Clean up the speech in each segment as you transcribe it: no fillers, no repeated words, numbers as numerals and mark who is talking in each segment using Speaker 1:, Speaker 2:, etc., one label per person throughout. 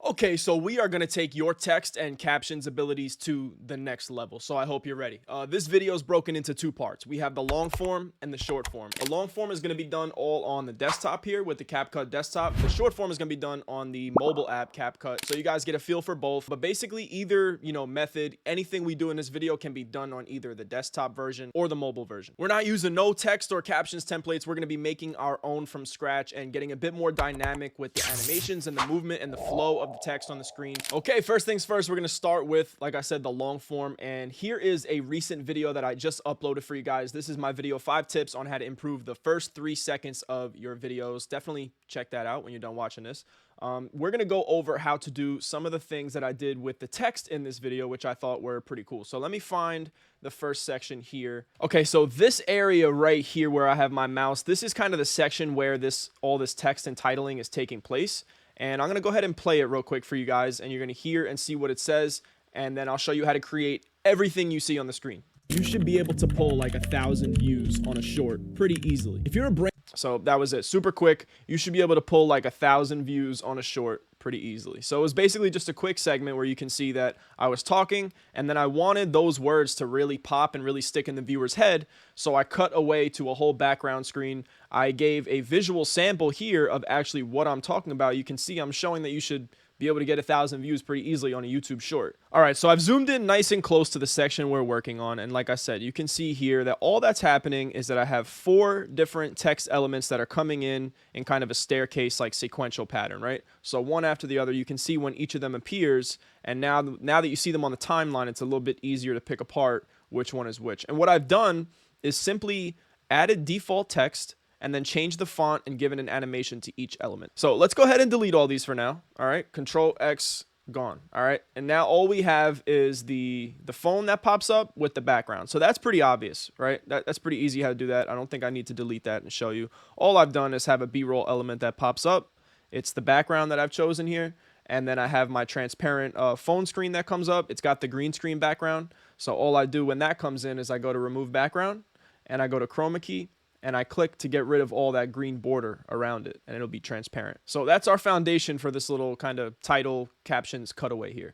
Speaker 1: Okay, so we are going to take your text and captions abilities to the next level. So I hope you're ready. This video is broken into two parts. We have the long form and the short form. The long form is going to be done all on the desktop here with the CapCut desktop. The short form is going to be done on the mobile app CapCut. So you guys get a feel for both. But basically either, method, anything we do in this video can be done on either the desktop version or the mobile version. We're not using no text or captions templates. We're going to be making our own from scratch and getting a bit more dynamic with the animations and the movement and the flow of the text on the screen. Okay, first things first, we're going to start with, like I said, the long form. And here is a recent video that I just uploaded for you guys. This is my video 5 tips on how to improve the first 3 seconds of your videos. Definitely check that out when you're done watching this. We're going to go over how to do some of the things that I did with the text in this video, which I thought were pretty cool. So let me find the first section here. Okay, so this area right here where I have my mouse, this is kind of the section where all this text and titling is taking place. And I'm going to go ahead and play it real quick for you guys, and you're going to hear and see what it says, and then I'll show you how to create everything you see on the screen. You should be able to pull like 1,000 views on a short pretty easily. If you're a brand... So that was it. Super quick. You should be able to pull like 1,000 views on a short pretty easily. So it was basically just a quick segment where you can see that I was talking, and then I wanted those words to really pop and really stick in the viewer's head. So I cut away to a whole background screen. I gave a visual sample here of actually what I'm talking about. You can see I'm showing that you should be able to get 1,000 views pretty easily on a YouTube short. All right, so I've zoomed in nice and close to the section we're working on. And like I said, you can see here that all that's happening is that I have 4 different text elements that are coming in kind of a staircase like sequential pattern, right? So one after the other, you can see when each of them appears. And now that you see them on the timeline, it's a little bit easier to pick apart which one is which. And what I've done is simply added default text and then change the font and give it an animation to each element. So let's go ahead and delete all these for now. All right, Control X, gone. All right, and now all we have is the phone that pops up with the background. So that's pretty obvious, right? That's pretty easy how to do that. I don't think I need to delete that and show you. All I've done is have a B-roll element that pops up. It's the background that I've chosen here. And then I have my transparent phone screen that comes up. It's got the green screen background. So all I do when that comes in is I go to remove background and I go to chroma key, and I click to get rid of all that green border around it, and it'll be transparent. So that's our foundation for this little kind of title captions cutaway here.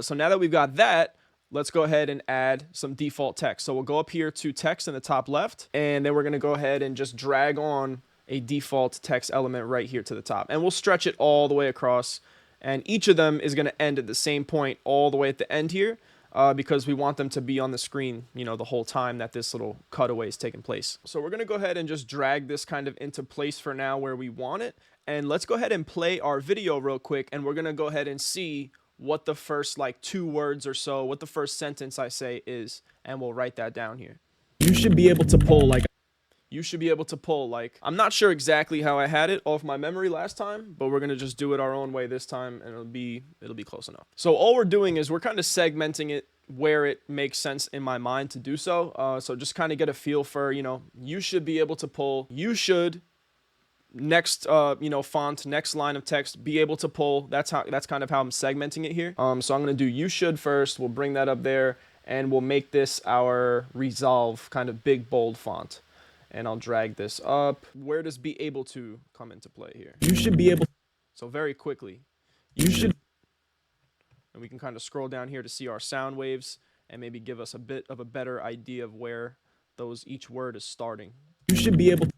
Speaker 1: So now that we've got that, let's go ahead and add some default text. So we'll go up here to text in the top left, and then we're going to go ahead and just drag on a default text element right here to the top. And we'll stretch it all the way across, and each of them is going to end at the same point all the way at the end here. Because we want them to be on the screen, the whole time that this little cutaway is taking place. So we're going to go ahead and just drag this kind of into place for now where we want it. And let's go ahead and play our video real quick. And we're going to go ahead and see what the first 2 words or so, what the first sentence I say is. And we'll write that down here. You should be able to pull I'm not sure exactly how I had it off my memory last time, but we're going to just do it our own way this time, and it'll be close enough. So all we're doing is we're kind of segmenting it where it makes sense in my mind to do so. So just kind of get a feel for, you should be able to pull, you should, next, font, next line of text, be able to pull. That's kind of how I'm segmenting it here. So I'm going to do you should first. We'll bring that up there, and we'll make this our resolve kind of big, bold font. And I'll drag this up. Where does be able to come into play here? You should be able. So very quickly, you should. And we can kind of scroll down here to see our sound waves and maybe give us a bit of a better idea of where each word is starting. You should be able.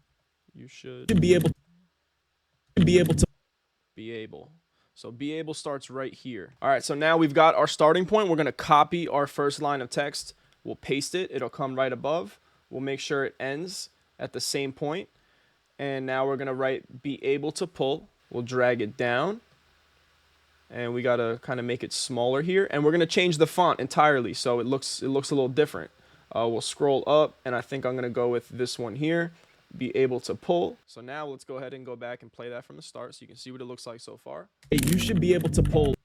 Speaker 1: You should be able. Be able to. Be able. So be able starts right here. All right. So now we've got our starting point. We're going to copy our first line of text. We'll paste it. It'll come right above. We'll make sure it ends at the same point. And now we're going to write be able to pull. We'll drag it down. And we got to kind of make it smaller here. And we're going to change the font entirely so it looks a little different. We'll scroll up, and I think I'm going to go with this one here, be able to pull. So now let's go ahead and go back and play that from the start so you can see what it looks like so far. You should be able to pull.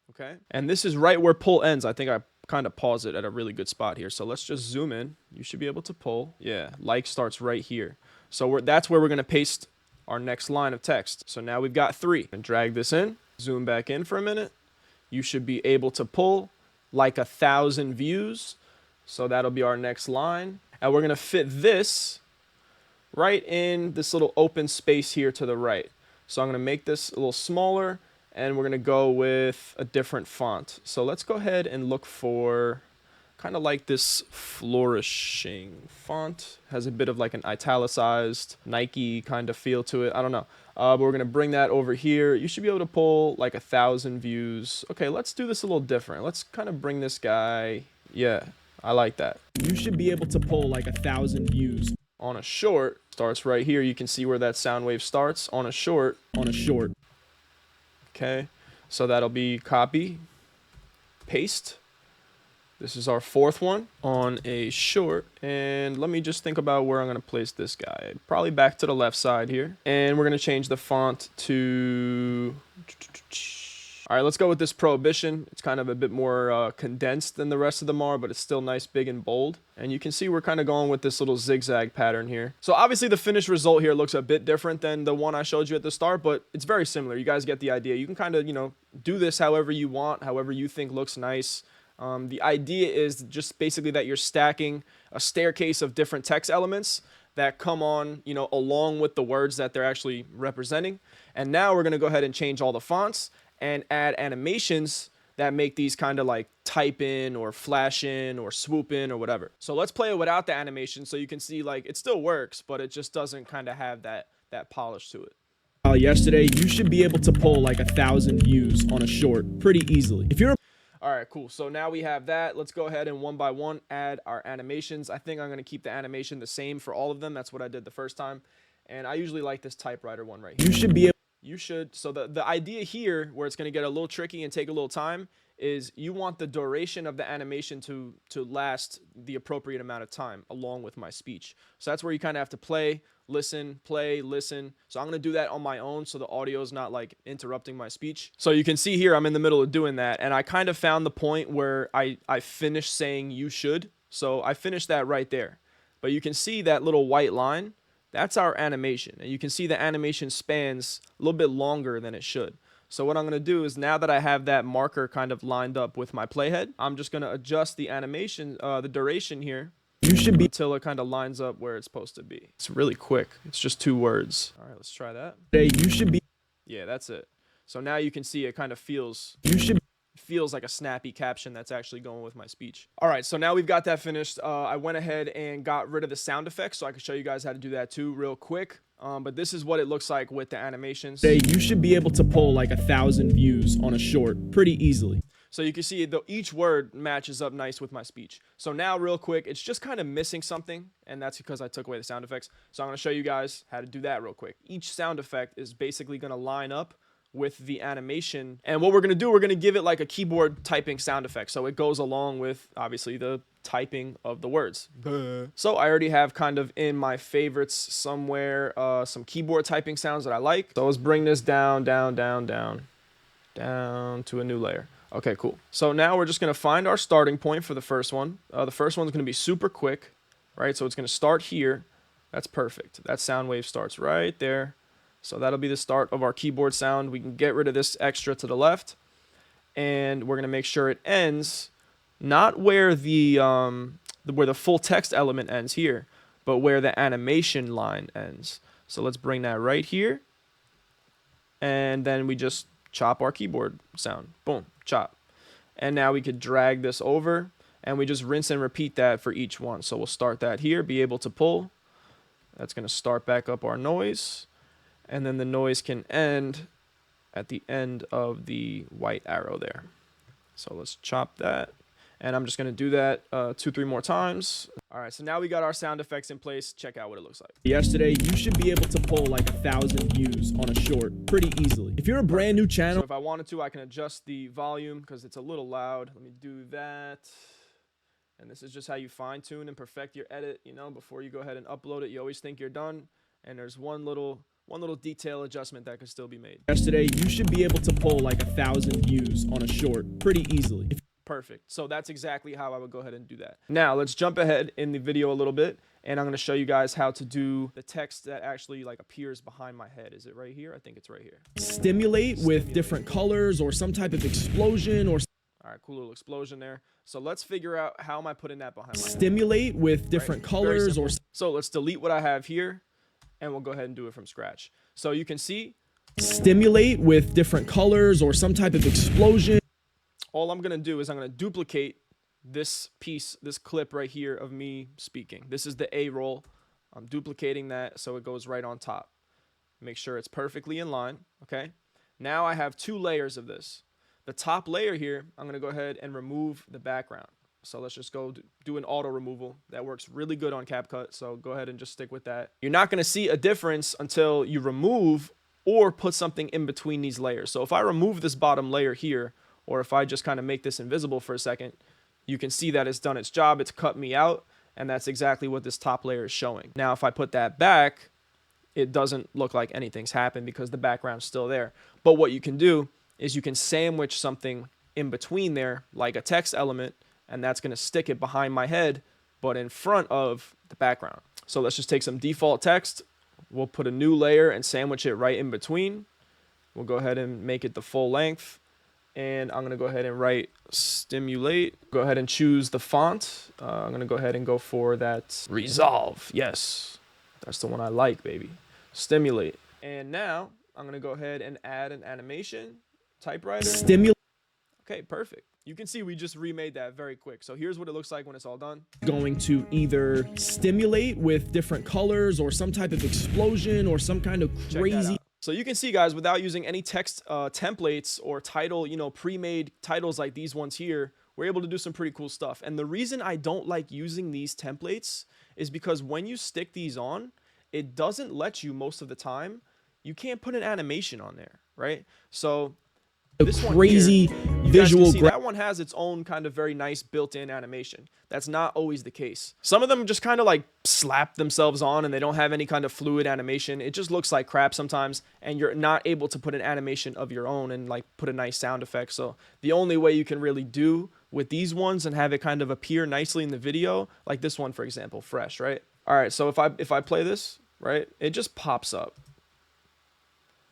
Speaker 1: Okay. And this is right where pull ends. I think I kind of pause it at a really good spot here. So let's just zoom in. You should be able to pull. Yeah, starts right here. So that's where we're going to paste our next line of text. So now we've got 3. And drag this in. Zoom back in for a minute. You should be able to pull 1,000 views. So that'll be our next line. And we're going to fit this right in this little open space here to the right. So I'm going to make this a little smaller and we're going to go with a different font. So let's go ahead and look for kind of like this Flourishing font. Has a bit of like an italicized Nike kind of feel to it. I don't know. But we're going to bring that over here. You should be able to pull like 1,000 views. Okay, let's do this a little different. Let's kind of bring this guy. Yeah, I like that. You should be able to pull like 1,000 views. On a short, starts right here. You can see where that sound wave starts. On a short. Okay, so that'll be copy, paste. This is our fourth one on a short, and let me just think about where I'm going to place this guy. Probably back to the left side here, and we're going to change the font to... All right, let's go with this Prohibition. It's kind of a bit more condensed than the rest of them are, but it's still nice, big, and bold. And you can see we're kind of going with this little zigzag pattern here. So obviously the finished result here looks a bit different than the one I showed you at the start, but it's very similar. You guys get the idea. You can kind of, you know, do this however you want, however you think looks nice. The idea is just basically that you're stacking a staircase of different text elements that come on, you know, along with the words that they're actually representing. And now we're going to go ahead and change all the fonts and add animations that make these kind of like type in or flash in or swoop in or whatever. So let's play it without the animation so you can see like it still works, but it just doesn't kind of have that polish to it. Yesterday, you should be able to pull like 1,000 views on a short pretty easily. If you're all right, cool. So now we have that. Let's go ahead and one by one add our animations. I think I'm going to keep the animation the same for all of them. That's what I did the first time. And I usually like this typewriter one right here. So the idea here, where it's going to get a little tricky and take a little time, is you want the duration of the animation to last the appropriate amount of time along with my speech. So that's where you kind of have to play, listen. So I'm going to do that on my own so the audio is not like interrupting my speech. So you can see here I'm in the middle of doing that, and I kind of found the point where I finished saying you should. So I finished that right there. But you can see that little white line. That's our animation, and you can see the animation spans a little bit longer than it should. So what I'm going to do is, now that I have that marker kind of lined up with my playhead, I'm just going to adjust the animation, the duration here, until it kind of lines up where it's supposed to be. It's really quick. It's just 2 words. All right, let's try that. Yeah, that's it. So now you can see it kind of feels like a snappy caption that's actually going with my speech. All right, so now we've got that finished. I went ahead and got rid of the sound effects so I can show you guys how to do that too real quick. But this is what it looks like with the animations. You should be able to pull like 1,000 views on a short pretty easily. So you can see each word matches up nice with my speech. So now real quick, it's just kind of missing something, and that's because I took away the sound effects. So I'm going to show you guys how to do that real quick. Each sound effect is basically going to line up with the animation, and what we're going to do, we're going to give it like a keyboard typing sound effect so it goes along with obviously the typing of the words. So I already have kind of in my favorites somewhere some keyboard typing sounds that I like. So let's bring this down to a new layer. Okay, cool. So now we're just going to find our starting point for the first one. The first one's going to be super quick, right? So it's going to start here. That's perfect. That sound wave starts right there. So that'll be the start of our keyboard sound. We can get rid of this extra to the left, and we're gonna make sure it ends not where the full text element ends here, but where the animation line ends. So let's bring that right here, and then we just chop our keyboard sound. Boom, chop. And now we could drag this over, and we just rinse and repeat that for each one. So we'll start that here, be able to pull. That's gonna start back up our noise. And then the noise can end at the end of the white arrow there. So let's chop that. And I'm just going to do that 2-3 more times. All right, so now we got our sound effects in place. Check out what it looks like. Yesterday, you should be able to pull like 1,000 views on a short pretty easily. If you're a brand new channel. So if I wanted to, I can adjust the volume because it's a little loud. Let me do that. And this is just how you fine tune and perfect your edit, you know, before you go ahead and upload it. You always think you're done. And there's one little detail adjustment that could still be made. Yesterday, you should be able to pull like 1,000 views on a short pretty easily. Perfect. So that's exactly how I would go ahead and do that. Now let's jump ahead in the video a little bit, and I'm going to show you guys how to do the text that actually like appears behind my head. Is it right here? I think it's right here. Stimulate with different colors or some type of explosion or... All right, cool little explosion there. So let's figure out how am I putting that behind my head. Stimulate with different colors or... So let's delete what I have here, and we'll go ahead and do it from scratch. So you can see stimulate with different colors or some type of explosion. All I'm gonna do is I'm gonna duplicate this piece, this clip right here of me speaking. This is the A roll. I'm duplicating that so it goes right on top. Make sure it's perfectly in line, okay? Now I have 2 layers of this. The top layer here, I'm gonna go ahead and remove the background. So let's just go do an auto removal. That works really good on CapCut, so go ahead and just stick with that. You're not gonna see a difference until you remove or put something in between these layers. So if I remove this bottom layer here, or if I just kind of make this invisible for a second, you can see that it's done its job. It's cut me out, and that's exactly what this top layer is showing. Now, if I put that back, it doesn't look like anything's happened because the background's still there. But what you can do is you can sandwich something in between there, like a text element, and that's going to stick it behind my head, but in front of the background. So let's just take some default text. We'll put a new layer and sandwich it right in between. We'll go ahead and make it the full length. And I'm going to go ahead and write stimulate. Go ahead and choose the font. I'm going to go ahead and go for that Resolve. Yes, that's the one I like, baby. Stimulate. And now I'm going to go ahead and add an animation. Typewriter. Stimulate. Okay, perfect. You can see we just remade that very quick. So here's what it looks like when it's all done. Going to either stimulate with different colors or some type of explosion or some kind of crazy. So you can see, guys, without using any text templates or title, pre-made titles like these ones here, we're able to do some pretty cool stuff. And the reason I don't like using these templates is because when you stick these on, it doesn't let you most of the time. You can't put an animation on there, right? So this crazy visual, that one has its own kind of very nice built-in animation. That's not always the case. Some of them just kind of like slap themselves on and they don't have any kind of fluid animation. It just looks like crap sometimes, and you're not able to put an animation of your own and like put a nice sound effect. So the only way you can really do with these ones and have it kind of appear nicely in the video, like this one, for example, fresh, right? All right, so if I play this, right, it just pops up.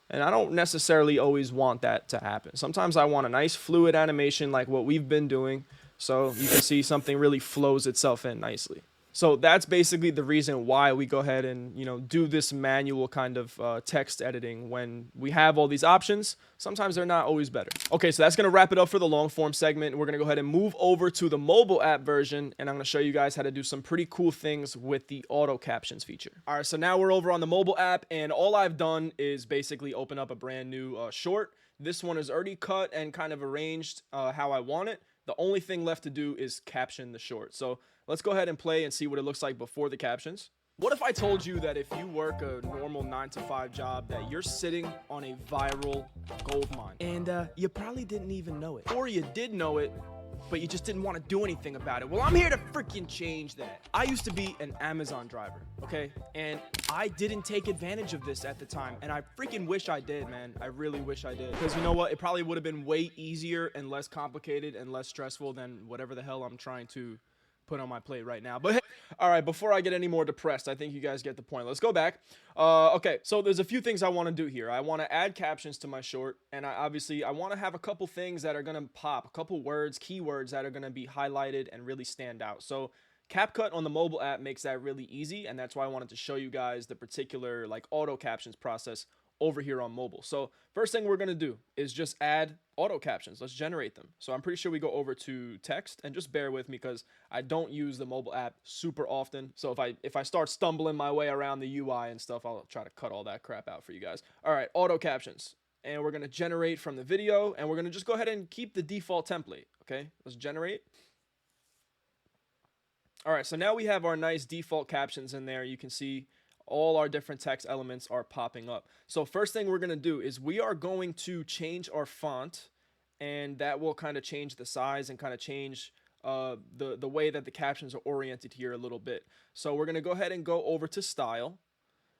Speaker 1: And I don't necessarily always want that to happen. Sometimes I want a nice fluid animation like what we've been doing, so you can see something really flows itself in nicely. So that's basically the reason why we go ahead and, do this manual kind of text editing when we have all these options. Sometimes they're not always better. Okay, so that's going to wrap it up for the long form segment. We're going to go ahead and move over to the mobile app version, and I'm going to show you guys how to do some pretty cool things with the auto captions feature. All right, so now we're over on the mobile app, and all I've done is basically open up a brand new short. This one is already cut and kind of arranged how I want it. The only thing left to do is caption the short. So let's go ahead and play and see what it looks like before the captions. What if I told you that if you work a normal 9-to-5 job, that you're sitting on a viral gold mine, and you probably didn't even know it, or you did know it, but you just didn't want to do anything about it? Well, I'm here to freaking change that. I used to be an Amazon driver, okay? And I didn't take advantage of this at the time, and I freaking wish I did, man. I really wish I did. Because you know what? It probably would have been way easier and less complicated and less stressful than whatever the hell I'm trying to put on my plate right now. But hey, all right, before I get any more depressed, I think you guys get the point. Let's go back. Okay, so there's a few things I want to do here. I want to add captions to my short, and I want to have a couple things that are going to pop, a couple words, keywords that are going to be highlighted and really stand out. So CapCut on the mobile app makes that really easy, and that's why I wanted to show you guys the particular like auto captions process over here on mobile. So first thing we're going to do is just add auto captions. Let's generate them. So I'm pretty sure we go over to text, and just bear with me because I don't use the mobile app super often. So if I start stumbling my way around the UI and stuff, I'll try to cut all that crap out for you guys. All right, auto captions. And we're going to generate from the video, and we're going to just go ahead and keep the default template. Okay, let's generate. All right, so now we have our nice default captions in there. You can see all our different text elements are popping up. So first thing we're going to do is we are going to change our font, and that will kind of change the size and kind of change the way that the captions are oriented here a little bit. So we're going to go ahead and go over to style.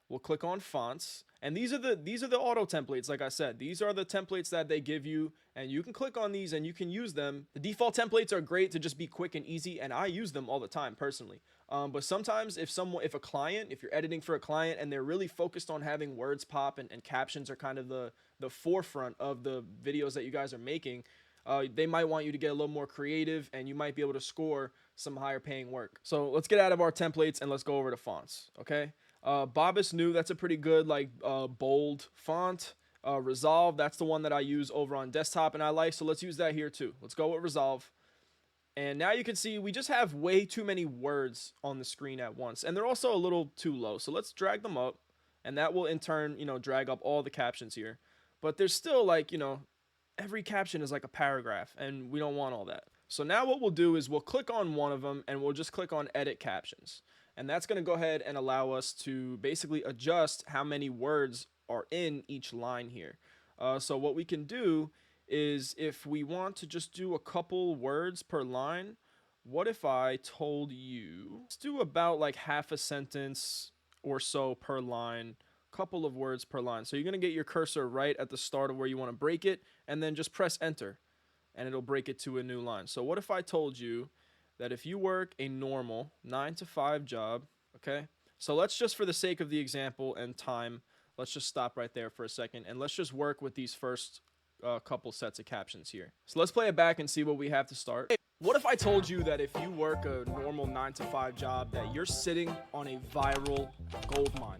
Speaker 1: We'll click on fonts, and these are the auto templates. Like I said, these are the templates that they give you, and you can click on these and you can use them. The default templates are great to just be quick and easy, and I use them all the time personally. But sometimes if you're editing for a client and they're really focused on having words pop and captions are kind of the forefront of the videos that you guys are making, they might want you to get a little more creative, and you might be able to score some higher paying work. So let's get out of our templates and let's go over to fonts. Okay. Bob is new. That's a pretty good bold font. Resolve, that's the one that I use over on desktop and I like, so let's use that here too. Let's go with Resolve. And now you can see we just have way too many words on the screen at once, and they're also a little too low. So let's drag them up, and that will in turn, drag up all the captions here. But there's still like, every caption is like a paragraph, and we don't want all that. So now what we'll do is we'll click on one of them, and we'll just click on Edit Captions. And that's going to go ahead and allow us to basically adjust how many words are in each line here. So what we can do is if we want to just do a couple words per line, what if I told you, let's do about like half a sentence or so per line, couple of words per line. So you're going to get your cursor right at the start of where you want to break it, and then just press enter, and it'll break it to a new line. So what if I told you that if you work a normal 9-to-5 job, okay? So let's just, for the sake of the example and time, let's just stop right there for a second, and let's just work with these first couple sets of captions here. So let's play it back and see what we have to start. Hey, what if I told you that if you work a normal 9-to-5 job that you're sitting on a viral gold mine?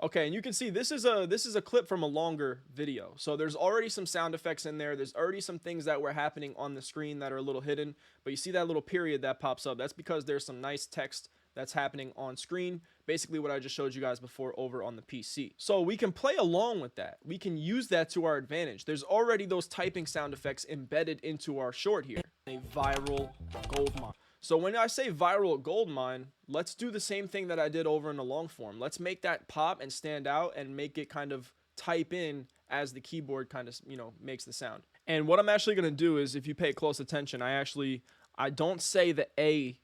Speaker 1: Okay, and you can see this is a clip from a longer video. So there's already some sound effects in there. There's already some things that were happening on the screen that are a little hidden. But you see that little period that pops up. That's because there's some nice text that's happening on screen. Basically what I just showed you guys before over on the PC. So we can play along with that. We can use that to our advantage. There's already those typing sound effects embedded into our short here. A viral gold mine. So when I say viral gold mine, let's do the same thing that I did over in the long form. Let's make that pop and stand out and make it kind of type in as the keyboard kind of, makes the sound. And what I'm actually going to do is, if you pay close attention, I don't say the A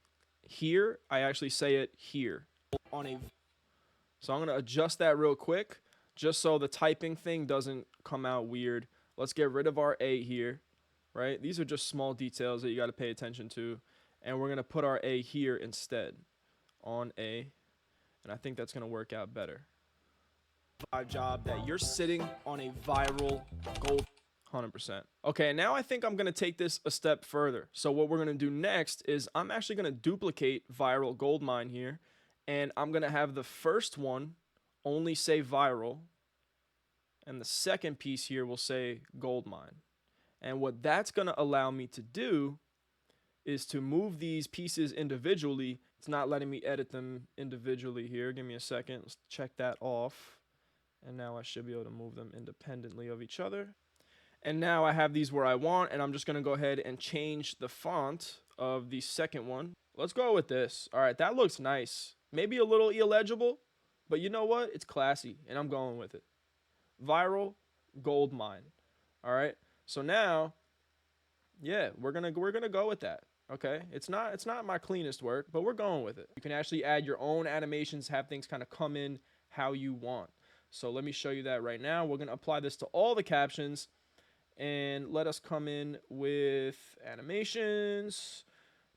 Speaker 1: here, I actually say it here. So I'm going to adjust that real quick, just so the typing thing doesn't come out weird. Let's get rid of our A here, right? These are just small details that you got to pay attention to. And we're going to put our A here instead, on A. And I think that's going to work out better. Job that you're sitting on a viral gold 100%. Okay, now I think I'm going to take this a step further. So what we're going to do next is I'm actually going to duplicate viral gold mine here. And I'm going to have the first one only say viral. And the second piece here will say gold mine. And what that's going to allow me to do is to move these pieces individually. It's not letting me edit them individually here. Give me a second. Let's check that off. And now I should be able to move them independently of each other. And now I have these where I want, and I'm just going to go ahead and change the font of the second one. Let's go with this. All right, that looks nice. Maybe a little illegible, but you know what? It's classy, and I'm going with it. Viral gold mine. All right. So now, yeah, we're gonna go with that. Okay, it's not my cleanest work, but we're going with it. You can actually add your own animations, have things kind of come in how you want. So let me show you that right now. We're going to apply this to all the captions, and let us come in with animations.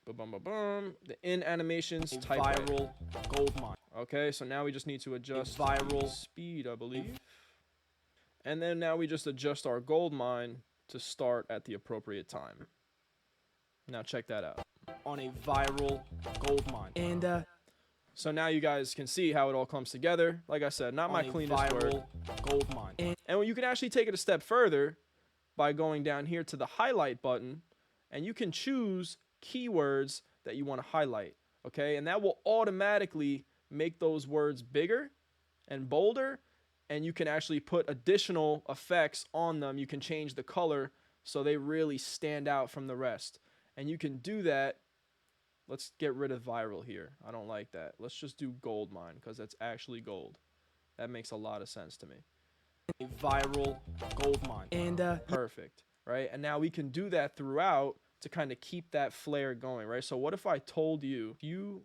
Speaker 1: The in animations type viral gold mine. Okay, so now we just need to adjust viral speed, I believe. And then now we just adjust our gold mine to start at the appropriate time. Now check that out. On a viral gold mine. And so now you guys can see how it all comes together. Like I said, not my cleanest work. Gold mine. And you can actually take it a step further by going down here to the highlight button, and you can choose keywords that you want to highlight. Okay, and that will automatically make those words bigger and bolder, and you can actually put additional effects on them. You can change the color so they really stand out from the rest. And you can do that. Let's get rid of viral here. I don't like that. Let's just do gold mine because that's actually gold. That makes a lot of sense to me. A viral gold mine. And perfect, right? And now we can do that throughout to kind of keep that flair going, right? So what if I told you, if you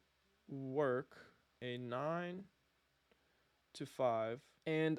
Speaker 1: work a 9 to 5 and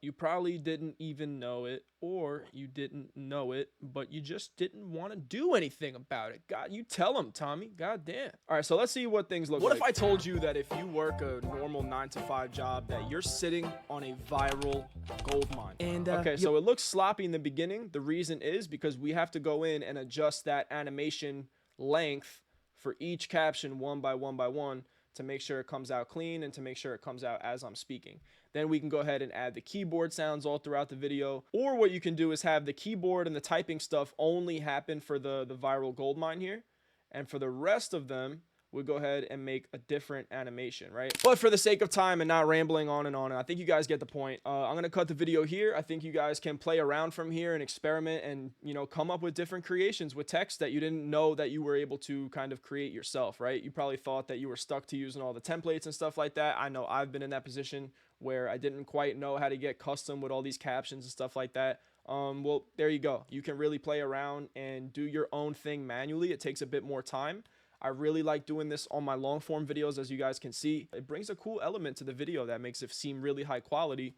Speaker 1: you probably didn't even know it, or you didn't know it but you just didn't want to do anything about it. God, you tell them, Tommy. God damn. All right, so let's see what things look like. What if I told you that if you work a normal 9 to 5 job that you're sitting on a viral gold mine? And okay, so it looks sloppy in the beginning. The reason is because we have to go in and adjust that animation length for each caption one by one by one, to make sure it comes out clean and to make sure it comes out as I'm speaking. Then we can go ahead and add the keyboard sounds all throughout the video. Or what you can do is have the keyboard and the typing stuff only happen for the viral gold mine here. And for the rest of them, we'll go ahead and make a different animation, right? But for the sake of time and not rambling on, and I think you guys get the point. I'm going to cut the video here. I think you guys can play around from here and experiment and, you know, come up with different creations with text that you didn't know that you were able to kind of create yourself, right? You probably thought that you were stuck to using all the templates and stuff like that. I know I've been in that position where I didn't quite know how to get custom with all these captions and stuff like that. Well, there you go. You can really play around and do your own thing manually. It takes a bit more time. I really like doing this on my long form videos, as you guys can see. It brings a cool element to the video that makes it seem really high quality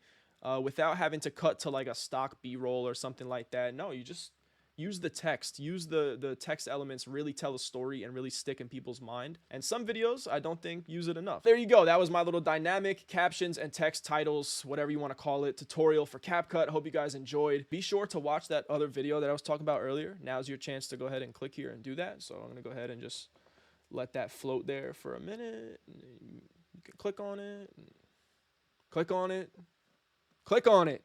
Speaker 1: without having to cut to like a stock B-roll or something like that. No, you just use the text, use the text elements, really tell a story and really stick in people's mind. And some videos, I don't think, use it enough. There you go. That was my little dynamic captions and text titles, whatever you want to call it, tutorial for CapCut. Hope you guys enjoyed. Be sure to watch that other video that I was talking about earlier. Now's your chance to go ahead and click here and do that. So I'm going to go ahead and just let that float there for a minute. You can click on it, click on it, click on it.